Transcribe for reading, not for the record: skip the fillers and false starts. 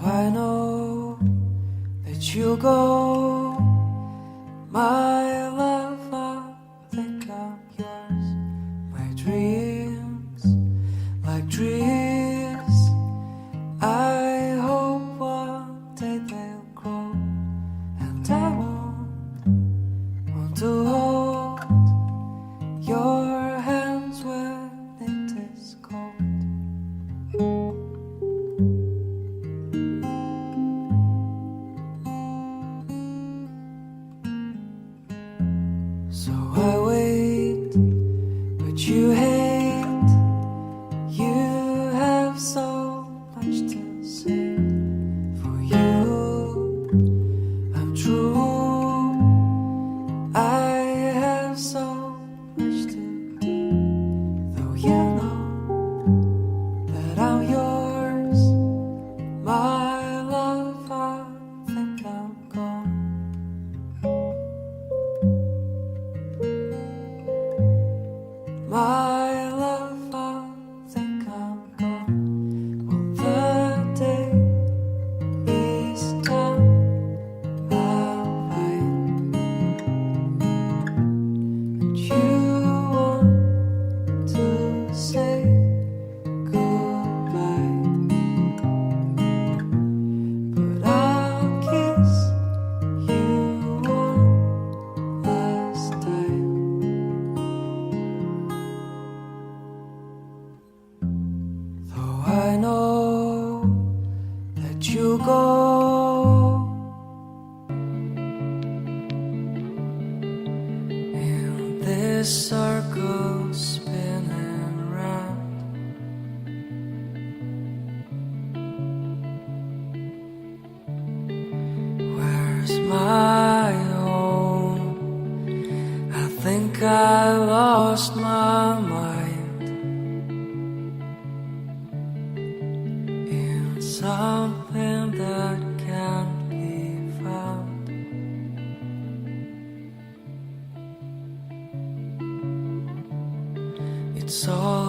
I know that you'll go, my love, I think I'm yours. My dreams, like trees, I hope one day they'll grow, and I want to hold your hands when it is cold. So I wait, but you hate. You have so much to say. For you, I'm true. I have so much to do. Though you know that I'm yours, my love, I think I'm gone. My love, I think I'm gone. Well, the day is done, I'll find. But you want to say goodbye, but I'll kiss you one last time. Though I know that you go, in this circle spinning round, where's my home? I think I lost my mind in something that can't be found. It's all